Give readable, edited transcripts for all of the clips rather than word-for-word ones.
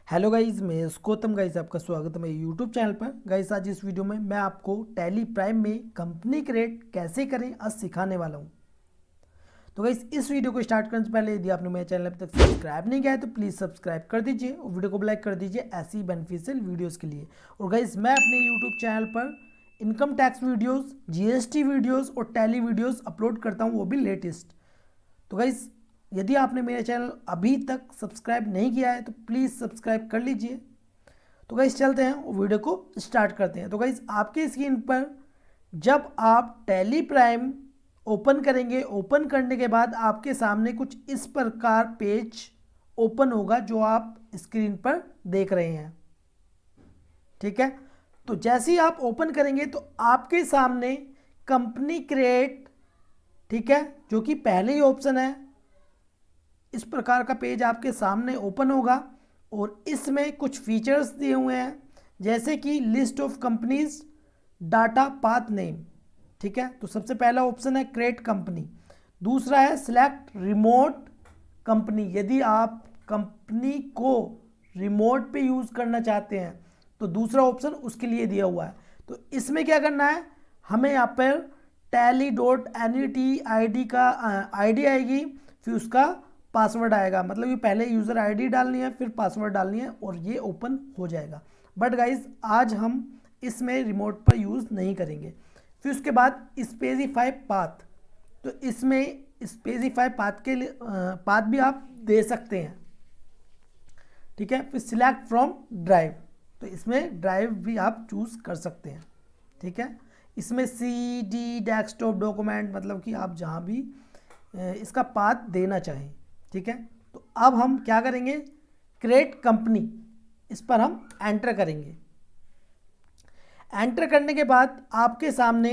Hello guys, मैं Gautam. Guys आपका स्वागत है मेरे यूट्यूब चैनल पर। गाइज आज इस वीडियो में मैं आपको टैली प्राइम में कंपनी क्रिएट कैसे करें आज सिखाने वाला हूं। तो गाइज इस वीडियो को स्टार्ट करने से पहले यदि आपने मेरे चैनल अब तक सब्सक्राइब नहीं किया है तो प्लीज़ सब्सक्राइब कर दीजिए और वीडियो को लाइक कर दीजिए ऐसी बेनिफिशियल वीडियोज़ के लिए। और गाइज मैं अपने यूट्यूब चैनल पर income tax videos, GST videos और टैली वीडियोज़ अपलोड करता हूँ, वो भी लेटेस्ट। तो गाइज यदि आपने मेरा चैनल अभी तक सब्सक्राइब नहीं किया है तो प्लीज़ सब्सक्राइब कर लीजिए। तो गाइस चलते हैं और वीडियो को स्टार्ट करते हैं। तो गाइस आपके स्क्रीन पर जब आप टैली प्राइम ओपन करेंगे, ओपन करने के बाद आपके सामने कुछ इस प्रकार पेज ओपन होगा जो आप स्क्रीन पर देख रहे हैं। ठीक है, तो जैसे ही आप ओपन करेंगे तो आपके सामने कंपनी क्रिएट, ठीक है, जो कि पहले ही ऑप्शन है, इस प्रकार का पेज आपके सामने ओपन होगा और इसमें कुछ फीचर्स दिए हुए हैं जैसे कि list of companies, data path name. ठीक है, तो सबसे पहला ऑप्शन है क्रिएट कंपनी, दूसरा है सिलेक्ट रिमोट कंपनी। यदि आप कंपनी को रिमोट पे यूज़ करना चाहते हैं तो दूसरा ऑप्शन उसके लिए दिया हुआ है। तो इसमें क्या करना है, हमें यहाँ पर tally.net का आईडी आएगी, फिर उसका पासवर्ड आएगा, मतलब ये पहले यूज़र आईडी डालनी है फिर पासवर्ड डालनी है और ये ओपन हो जाएगा। बट गाइज आज हम इसमें रिमोट पर यूज़ नहीं करेंगे। फिर उसके बाद स्पेसिफाई पाथ, तो इसमें स्पेसिफाई पाथ के लिए पाथ भी आप दे सकते हैं। ठीक है, फिर सिलेक्ट फ्रॉम ड्राइव, तो इसमें ड्राइव भी आप चूज़ कर सकते हैं। ठीक है, इसमें CD डेस्कटॉप डॉक्यूमेंट, मतलब कि आप जहाँ भी इसका पाथ देना चाहें। ठीक है, तो अब हम क्या करेंगे, क्रिएट कंपनी, इस पर हम एंटर करेंगे। एंटर करने के बाद आपके सामने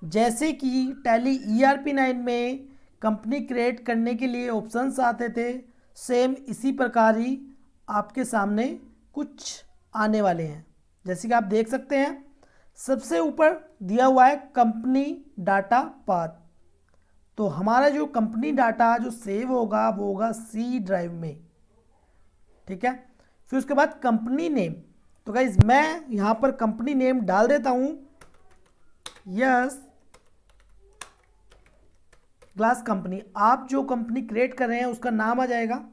जैसे कि टैली ERP9 में कंपनी क्रिएट करने के लिए ऑप्शंस आते थे, सेम इसी प्रकार ही आपके सामने कुछ आने वाले हैं। जैसे कि आप देख सकते हैं सबसे ऊपर दिया हुआ है कंपनी डाटा पाथ। तो हमारा जो कंपनी डाटा जो सेव होगा वो होगा C ड्राइव में। ठीक है, फिर उसके बाद कंपनी नेम, तो गाइज मैं यहाँ पर कंपनी नेम डाल देता हूँ, यस ग्लास कंपनी। आप जो कंपनी क्रिएट कर रहे हैं उसका नाम आ जाएगा।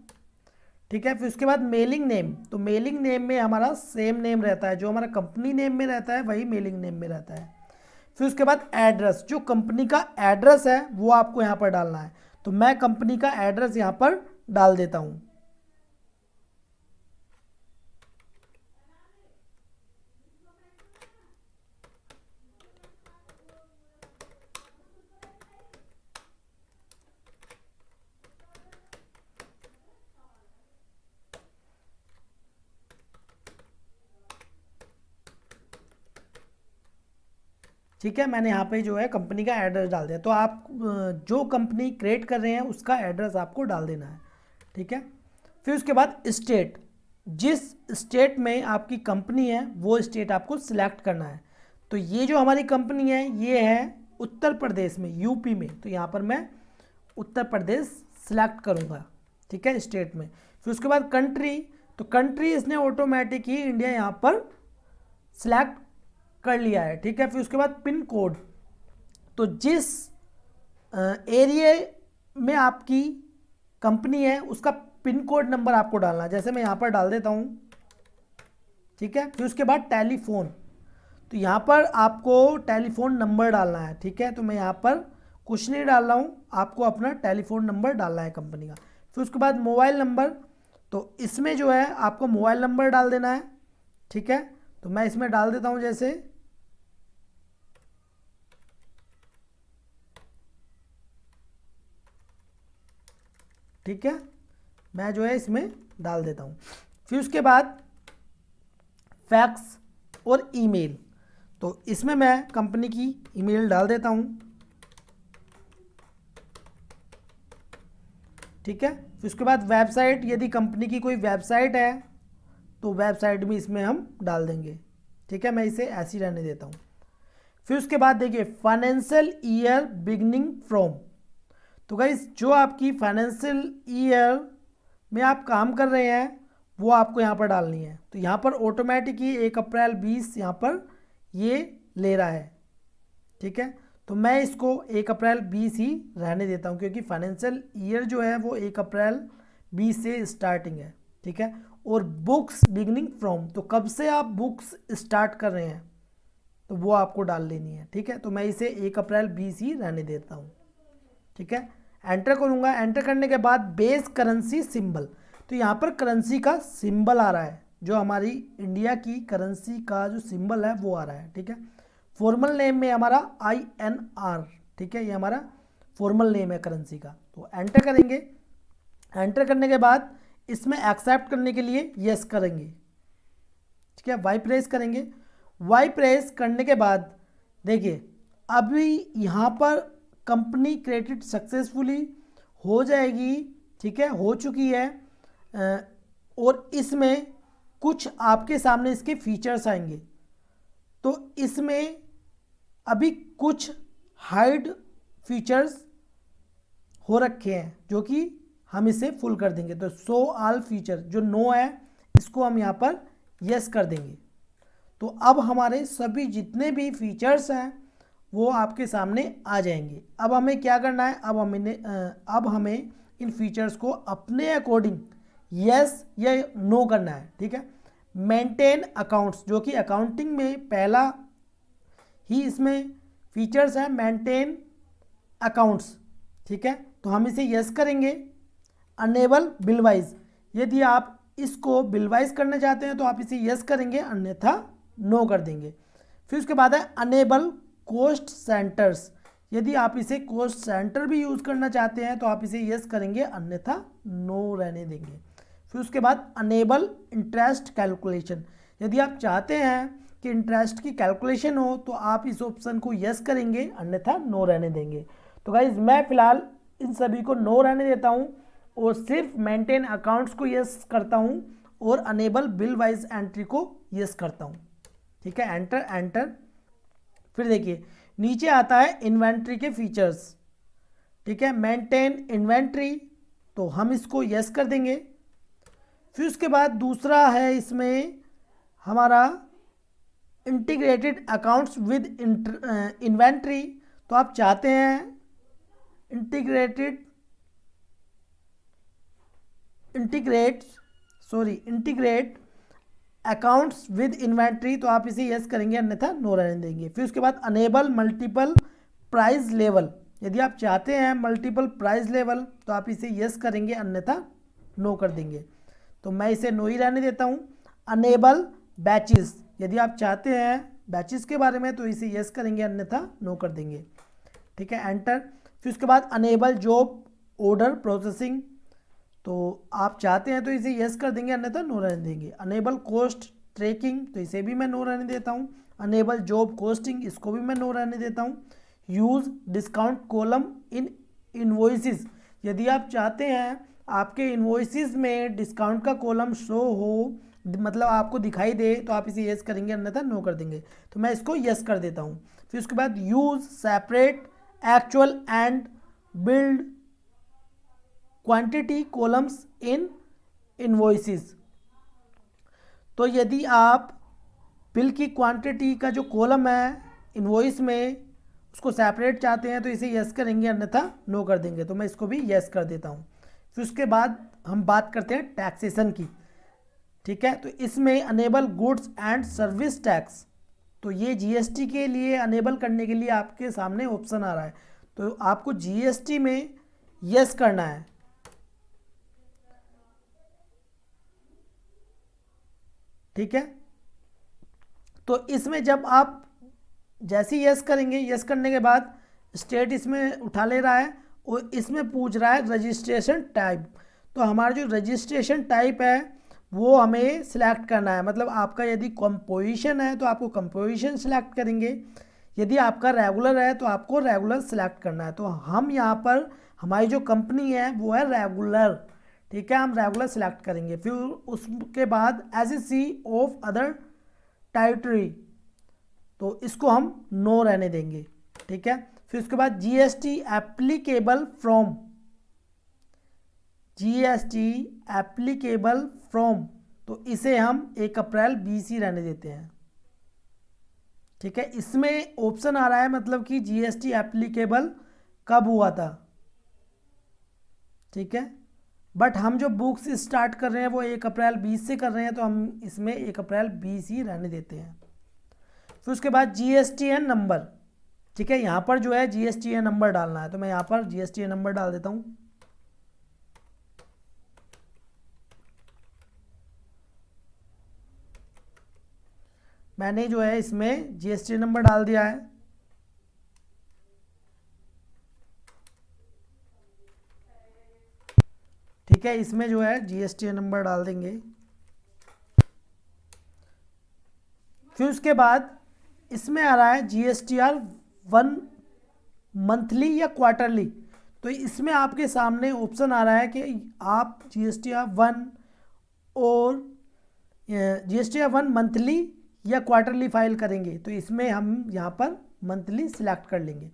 ठीक है, फिर उसके बाद मेलिंग नेम, तो मेलिंग नेम में हमारा सेम नेम रहता है, जो हमारा कंपनी नेम में रहता है वही मेलिंग नेम में रहता है। फिर उसके बाद एड्रेस, जो कंपनी का एड्रेस है वो आपको यहाँ पर डालना है, तो मैं कंपनी का एड्रेस यहाँ पर डाल देता हूँ। ठीक है, मैंने यहाँ पे जो है कंपनी का एड्रेस डाल दिया। तो आप जो कंपनी क्रिएट कर रहे हैं उसका एड्रेस आपको डाल देना है। ठीक है, फिर उसके बाद स्टेट, जिस स्टेट में आपकी कंपनी है वो स्टेट आपको सिलेक्ट करना है। तो ये जो हमारी कंपनी है ये है उत्तर प्रदेश में, यूपी में, तो यहाँ पर मैं उत्तर प्रदेश सिलेक्ट करूँगा। ठीक है, स्टेट में। फिर उसके बाद कंट्री, तो कंट्री इसने ऑटोमेटिक ही इंडिया यहाँ पर सिलेक्ट कर लिया है। ठीक है, फिर उसके बाद पिन कोड, तो जिस एरिया में आपकी कंपनी है उसका पिन कोड नंबर आपको डालना है, जैसे मैं यहाँ पर डाल देता हूँ। ठीक है, फिर उसके बाद टेलीफोन, तो यहाँ पर आपको टेलीफोन नंबर डालना है। ठीक है, तो मैं यहाँ पर कुछ नहीं डाल रहा हूँ, आपको अपना टेलीफोन नंबर डालना है कंपनी का। फिर उसके बाद मोबाइल नंबर, तो इसमें जो है आपको मोबाइल नंबर डाल देना है। ठीक है, तो मैं इसमें डाल देता हूँ जैसे, ठीक है, मैं जो है इसमें डाल देता हूँ। फिर उसके बाद फैक्स और ईमेल, तो इसमें मैं कंपनी की ईमेल डाल देता हूँ। ठीक है, फिर उसके बाद वेबसाइट, यदि कंपनी की कोई वेबसाइट है तो वेबसाइट भी इसमें हम डाल देंगे। ठीक है, मैं इसे ऐसे ही रहने देता हूँ। फिर उसके बाद देखिए फाइनेंशियल ईयर बिगनिंग फ्रॉम, तो गाइस जो आपकी फाइनेंशियल ईयर में आप काम कर रहे हैं वो आपको यहाँ पर डालनी है। तो यहाँ पर ऑटोमेटिक ही 1 अप्रैल 20 यहाँ पर ये ले रहा है, ठीक है। तो मैं इसको 1 अप्रैल 20 ही रहने देता हूँ, क्योंकि फाइनेंशियल ईयर जो है वो 1 अप्रैल 20 से स्टार्टिंग है, ठीक है। और बुक्स बिगनिंग फ्रॉम, तो कब से आप बुक्स स्टार्ट कर रहे हैं तो वो आपको डाल लेनी है, ठीक है। तो मैं इसे 1 अप्रैल 20 ही रहने देता हूँ, ठीक है। एंटर करूँगा। एंटर करने के बाद बेस करेंसी सिंबल, तो यहाँ पर करेंसी का सिंबल आ रहा है, जो हमारी इंडिया की करेंसी का जो सिंबल है वो आ रहा है, ठीक है। फॉर्मल नेम में हमारा INR, ठीक है, ये हमारा फॉर्मल नेम है करेंसी का। तो एंटर करेंगे। एंटर करने के बाद इसमें एक्सेप्ट करने के लिए यस करेंगे, ठीक है। वाई प्रेस करेंगे। वाई प्रेस करने के बाद देखिए अभी यहाँ पर कंपनी क्रिएटेड सक्सेसफुली हो जाएगी, ठीक है, हो चुकी है। और इसमें कुछ आपके सामने इसके फीचर्स आएंगे। तो इसमें अभी कुछ हाइड फीचर्स हो रखे हैं जो कि हम इसे फुल कर देंगे। तो शो ऑल फीचर जो नो है इसको हम यहाँ पर यस कर देंगे। तो अब हमारे सभी जितने भी फीचर्स हैं वो आपके सामने आ जाएंगे। अब हमें क्या करना है, अब हमें इन फीचर्स को अपने अकॉर्डिंग यस या नो करना है, ठीक है। मेंटेन अकाउंट्स, जो कि अकाउंटिंग में पहला ही इसमें फीचर्स है, मेंटेन अकाउंट्स, ठीक है। तो हम इसे यस करेंगे। अनेबल बिल वाइज, यदि आप इसको बिल वाइज करना चाहते हैं तो आप इसे यस करेंगे, अन्यथा नो कर देंगे। फिर उसके बाद है अनेबल कॉस्ट सेंटर्स, यदि आप इसे कॉस्ट सेंटर भी यूज़ करना चाहते हैं तो आप इसे यस करेंगे, अन्यथा नो रहने देंगे। फिर उसके बाद अनेबल इंटरेस्ट कैलकुलेशन, यदि आप चाहते हैं कि इंटरेस्ट की कैलकुलेशन हो तो आप इस ऑप्शन को यस करेंगे, अन्यथा नो रहने देंगे। तो गाइज मैं फ़िलहाल इन सभी को नो रहने देता हूँ और सिर्फ मेंटेन अकाउंट्स को यस करता हूँ और अनेबल बिल वाइज एंट्री को यस करता हूँ, ठीक है। Enter enter. फिर देखिए नीचे आता है इन्वेंट्री के फीचर्स, ठीक है, मेंटेन इन्वेंट्री, तो हम इसको यस कर देंगे। फिर उसके बाद दूसरा है इसमें हमारा इंटीग्रेटेड अकाउंट्स विद इन्वेंट्री, तो आप चाहते हैं इंटीग्रेट अकाउंट्स विद इन्वेंट्री, तो आप इसे यस करेंगे, अन्यथा नो रहने देंगे। फिर उसके बाद अनेबल मल्टीपल प्राइस लेवल, यदि आप चाहते हैं मल्टीपल प्राइस लेवल तो आप इसे यस करेंगे, अन्यथा नो कर देंगे। तो मैं इसे नो ही रहने देता हूँ। अनेबल बैचेस, यदि आप चाहते हैं बैचेस के बारे में तो इसे यस करेंगे, अन्यथा नो कर देंगे, ठीक है। एंटर। फिर उसके बाद अनेबल जॉब ऑर्डर प्रोसेसिंग, तो आप चाहते हैं तो इसे यस कर देंगे, अन्यथा नो रहने देंगे। अनेबल कॉस्ट ट्रैकिंग, तो इसे भी मैं नो रहने देता हूँ। अनेबल जॉब कॉस्टिंग, इसको भी मैं नो रहने देता हूँ। Use discount column in invoices, यदि आप चाहते हैं आपके इनवॉइसेस में डिस्काउंट का कॉलम शो हो, मतलब आपको दिखाई दे, तो आप इसे यस करेंगे, अन्यथा नो कर देंगे। तो मैं इसको यस कर देता हूँ। फिर उसके बाद use separate actual and build quantity columns in invoices, तो यदि आप बिल की क्वांटिटी का जो कॉलम है इनवॉइस में उसको सेपरेट चाहते हैं तो इसे यस करेंगे, अन्यथा नो कर देंगे। तो मैं इसको भी यस कर देता हूँ। फिर उसके बाद हम बात करते हैं टैक्सेशन की, ठीक है। तो इसमें enable goods and service tax, तो ये जीएसटी के लिए अनेबल करने के लिए आपके सामने ऑप्शन आ रहा है, तो आपको जीएसटी में यस करना है, ठीक है। तो इसमें जब आप जैसे यस करेंगे, यस करने के बाद स्टेट इसमें उठा ले रहा है और इसमें पूछ रहा है रजिस्ट्रेशन टाइप, तो हमारा जो रजिस्ट्रेशन टाइप है वो हमें सिलेक्ट करना है। मतलब आपका यदि कंपोजिशन है तो आपको कंपोजिशन सिलेक्ट करेंगे, यदि आपका रेगुलर है तो आपको रेगुलर सिलेक्ट करना है। तो हम यहाँ पर हमारी जो कंपनी है वो है रेगुलर, ठीक है, हम रेगुलर सिलेक्ट करेंगे। फिर उसके बाद as a C of other territory, तो इसको हम नो रहने देंगे, ठीक है। फिर उसके बाद GST applicable from, GST applicable from, तो इसे हम 1 अप्रैल 20 ही रहने देते हैं। ठीक है, इसमें ऑप्शन आ रहा है मतलब कि जीएसटी एप्लीकेबल कब हुआ था। ठीक है, बट हम जो बुक्स स्टार्ट कर रहे हैं वो 1 अप्रैल 20 से कर रहे हैं, तो हम इसमें 1 अप्रैल 20 ही रहने देते हैं। फिर उसके बाद जीएसटीएन नंबर। ठीक है, यहाँ पर जो है जीएसटीएन नंबर डालना है, तो मैं यहाँ पर जीएसटीएन नंबर डाल देता हूँ। मैंने जो है इसमें जीएसटी नंबर डाल दिया है। ठीक है, इसमें जो है जीएसटी नंबर डाल देंगे। फिर उसके बाद इसमें आ रहा है जीएसटीआर 1 मंथली या क्वार्टरली। तो इसमें आपके सामने ऑप्शन आ रहा है कि आप जीएसटीआर 1 और जीएसटीआर 1 मंथली या क्वार्टरली फाइल करेंगे, तो इसमें हम यहाँ पर मंथली सिलेक्ट कर लेंगे।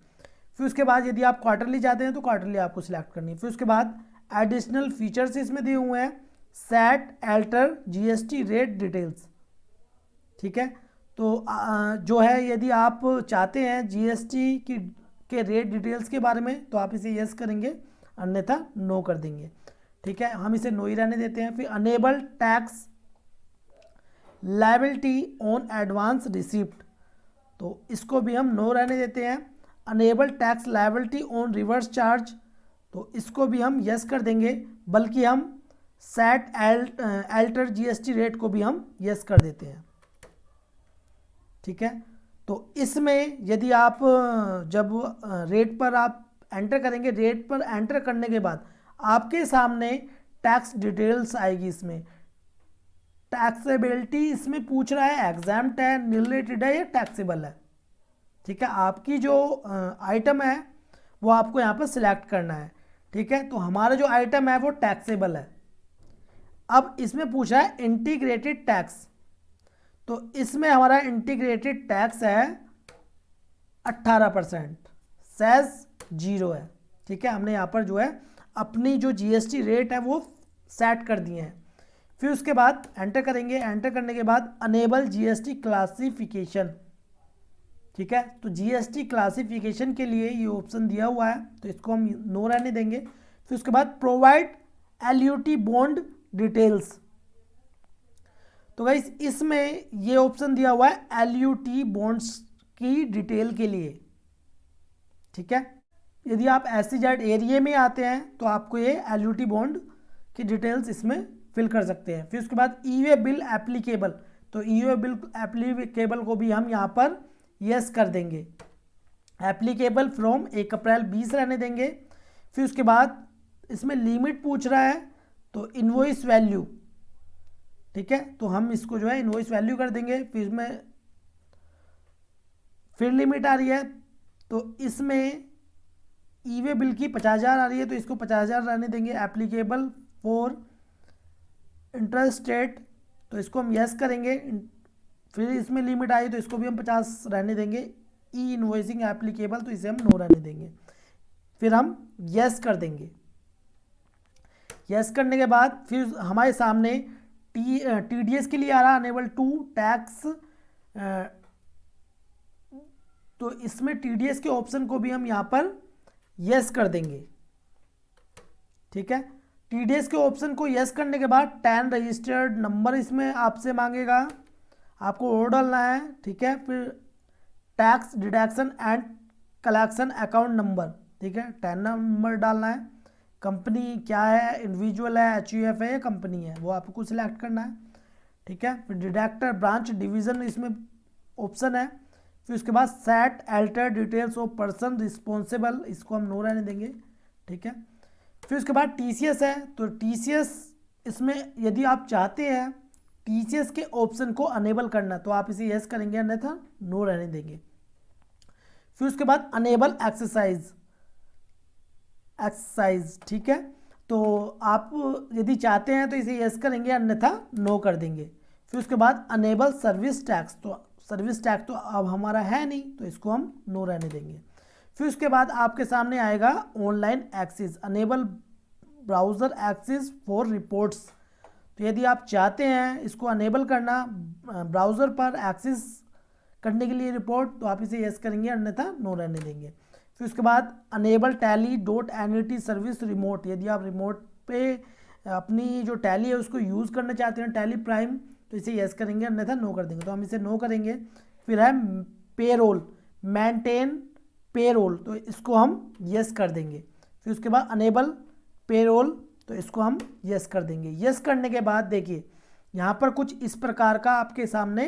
फिर उसके बाद यदि आप क्वार्टरली चाहते हैं तो क्वार्टरली आपको सिलेक्ट करनी है। फिर उसके बाद एडिशनल फीचर्स इसमें दिए हुए हैं, set alter GST rate details. ठीक है, तो जो है यदि आप चाहते हैं जीएसटी के रेट डिटेल्स के बारे में तो आप इसे यस करेंगे, अन्यथा नो कर देंगे। ठीक है, हम इसे नो ही रहने देते हैं। फिर enable tax liability on advance receipt, तो इसको भी हम नो रहने देते हैं। Enable tax liability on reverse charge, तो इसको भी हम यस कर देंगे, बल्कि हम सेट अल्टर जीएसटी रेट को भी हम यस कर देते हैं। ठीक है, तो इसमें यदि आप जब रेट पर आप एंटर करेंगे, रेट पर एंटर करने के बाद आपके सामने टैक्स डिटेल्स आएगी। इसमें टैक्सेबिलिटी इसमें पूछ रहा है एग्जाम्प्ट है, निलेटेड है या टैक्सेबल है। ठीक है, आपकी जो आइटम है वो आपको यहाँ पर सिलेक्ट करना है। ठीक है, तो हमारा जो आइटम है वो टैक्सेबल है। अब इसमें पूछा है इंटीग्रेटेड टैक्स, तो इसमें हमारा इंटीग्रेटेड टैक्स है 18%, सेस 0 है। ठीक है, हमने यहाँ पर जो है अपनी जो जीएसटी रेट है वो सेट कर दिए हैं। फिर उसके बाद एंटर करेंगे, एंटर करने के बाद अनेबल जीएसटी क्लासिफिकेशन। ठीक है, तो जीएसटी क्लासिफिकेशन के लिए ये ऑप्शन दिया हुआ है, तो इसको हम नो रहने देंगे। फिर उसके बाद प्रोवाइड एलयूटी बॉन्ड डिटेल्स, तो गाइस इसमें ये ऑप्शन दिया हुआ है एलयूटी बॉन्ड्स की डिटेल के लिए। ठीक है, यदि आप SEZ एरिया में आते हैं तो आपको ये एलयूटी बॉन्ड की डिटेल्स इसमें फिल कर सकते हैं। फिर उसके बाद ई वे बिल एप्लीकेबल, तो ई वे बिल एप्लीकेबल को भी हम यहाँ पर यस कर देंगे। एप्लीकेबल फ्रॉम 1 अप्रैल 20 रहने देंगे। फिर उसके बाद इसमें लिमिट पूछ रहा है, तो इनवॉइस वैल्यू। ठीक है, तो हम इसको जो है इनवॉइस वैल्यू कर देंगे। फिर इसमें फिर लिमिट आ रही है, तो इसमें ई वे बिल की 50,000 आ रही है, तो इसको 50,000 रहने देंगे। एप्लीकेबल फॉर इंटरेस्ट रेट, तो इसको हम यस करेंगे। फिर इसमें लिमिट आई तो इसको भी हम 50 रहने देंगे। ई इनवॉइसिंग एप्लीकेबल, तो इसे हम नो रहने देंगे। फिर हम यस कर देंगे। यस करने के बाद फिर हमारे सामने TDS के लिए आ रहा अनेबल टू टैक्स, तो इसमें TDS के ऑप्शन को भी हम यहाँ पर यस कर देंगे। ठीक है, TDS के ऑप्शन को यस करने के बाद 10 रजिस्टर्ड नंबर इसमें आपसे मांगेगा, आपको वो डालना है। ठीक है, फिर tax deduction and collection account number. ठीक है, 10 नंबर डालना है। कंपनी क्या है, इंडिविजुअल है, HUF है या कंपनी है, वो आपको सिलेक्ट करना है। ठीक है, फिर डिडक्टर ब्रांच डिवीज़न इसमें ऑप्शन है। फिर उसके बाद set alter details of person responsible, इसको हम नो रहने देंगे। ठीक है, फिर उसके बाद TCS है, तो TCS इसमें यदि आप चाहते हैं TCS के ऑप्शन को अनेबल करना तो आप इसे यस करेंगे, अन्यथा नो रहने देंगे। फिर उसके बाद अनेबल एक्सरसाइज। ठीक है, तो आप यदि चाहते हैं तो इसे यस करेंगे, अन्यथा नो कर देंगे। फिर उसके बाद अनेबल सर्विस टैक्स, तो सर्विस टैक्स तो अब हमारा है नहीं, तो इसको हम नो रहने देंगे। फिर उसके बाद आपके सामने आएगा online access, enable browser access for reports, तो यदि आप चाहते हैं इसको अनेबल करना ब्राउज़र पर एक्सेस करने के लिए रिपोर्ट, तो आप इसे यस करेंगे, अन्यथा नो रहने देंगे। फिर उसके बाद enable Tally dot NET service remote, यदि आप रिमोट पे अपनी जो टैली है उसको यूज़ करना चाहते हैं टैली प्राइम, तो इसे यस करेंगे, अन्यथा नो कर देंगे। तो हम इसे नो करेंगे। फिर है पेरोल, मेंटेन पेरोल, तो इसको हम यस कर देंगे। फिर उसके बाद अनेबल पेरोल, तो इसको हम यस कर देंगे। यस करने के बाद देखिए यहाँ पर कुछ इस प्रकार का आपके सामने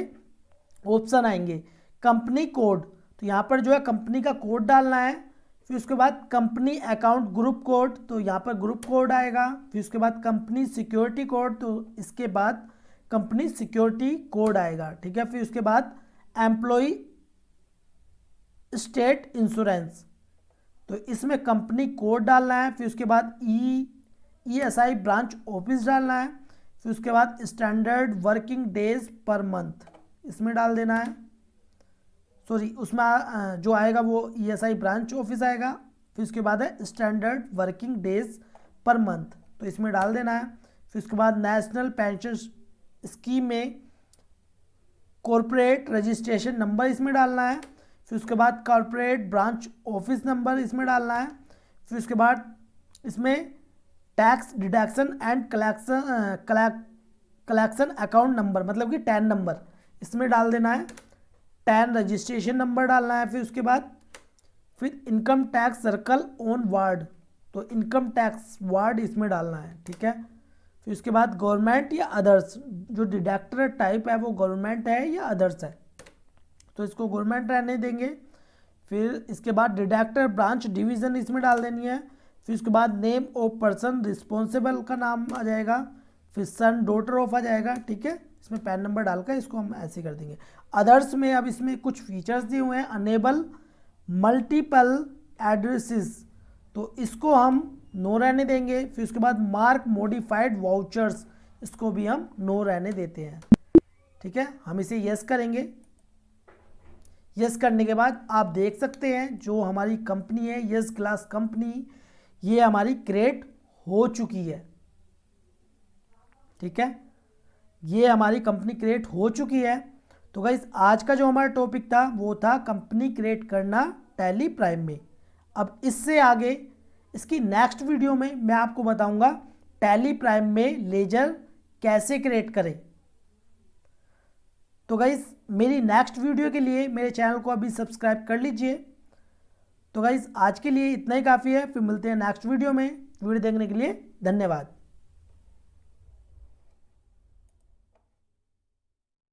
ऑप्शन आएंगे। कंपनी कोड, तो यहाँ पर जो है कंपनी का कोड डालना है। फिर उसके बाद कंपनी अकाउंट ग्रुप कोड, तो यहाँ पर ग्रुप कोड आएगा। फिर उसके बाद कंपनी सिक्योरिटी कोड, तो इसके बाद कंपनी सिक्योरिटी कोड आएगा, ठीक है। फिर उसके बाद एम्प्लॉय स्टेट इंश्योरेंस, तो इसमें कंपनी कोड डालना है। फिर उसके बाद ESI ब्रांच ऑफिस डालना है। फिर उसके बाद standard working days per month इसमें डाल देना है। सॉरी, उसमें जो आएगा वो ESI ब्रांच ऑफिस आएगा। फिर उसके बाद है standard working days per month, तो इसमें डाल देना है। फिर उसके बाद नेशनल पेंशन स्कीम में कॉरपोरेट रजिस्ट्रेशन नंबर इसमें डालना है। फिर उसके बाद कॉरपोरेट ब्रांच ऑफिस नंबर इसमें डालना है। फिर उसके बाद इसमें tax deduction and collection account number, मतलब कि टैन नंबर इसमें डाल देना है। टैन रजिस्ट्रेशन नंबर डालना है। फिर उसके बाद फिर income tax circle on ward, तो इनकम टैक्स वार्ड इसमें डालना है, ठीक है। फिर उसके बाद गवर्नमेंट या अदर्स, जो डिडक्टर टाइप है वो गवर्नमेंट है या अदर्स है, तो इसको गवर्नमेंट रहने देंगे। फिर इसके बाद डिडक्टर ब्रांच डिवीज़न इसमें डाल देनी है। फिर उसके बाद नेम ऑफ पर्सन रिस्पॉन्सिबल का नाम आ जाएगा। फिर सन डॉटर ऑफ आ जाएगा, ठीक है। इसमें पैन नंबर डालकर इसको हम ऐसे कर देंगे। अदर्स में अब इसमें कुछ फीचर्स दिए हुए हैं। अनेबल मल्टीपल एड्रेसेस, तो इसको हम नो रहने देंगे। फिर उसके बाद मार्क मॉडिफाइड वाउचर्स, इसको भी हम नो रहने देते हैं, ठीक है। हम इसे यस करेंगे। यस करने के बाद आप देख सकते हैं जो हमारी कंपनी है यस क्लास कंपनी, ये हमारी क्रिएट हो चुकी है, ठीक है। ये हमारी कंपनी क्रिएट हो चुकी है। तो गाइस आज का जो हमारा टॉपिक था वो था कंपनी क्रिएट करना टैली प्राइम में। अब इससे आगे इसकी नेक्स्ट वीडियो में मैं आपको बताऊंगा टैली प्राइम में लेजर कैसे क्रिएट करें। तो गाइस मेरी नेक्स्ट वीडियो के लिए मेरे चैनल को अभी सब्सक्राइब कर लीजिए। तो गाइस आज के लिए इतना ही काफ़ी है, फिर मिलते हैं नेक्स्ट वीडियो में। वीडियो देखने के लिए धन्यवाद।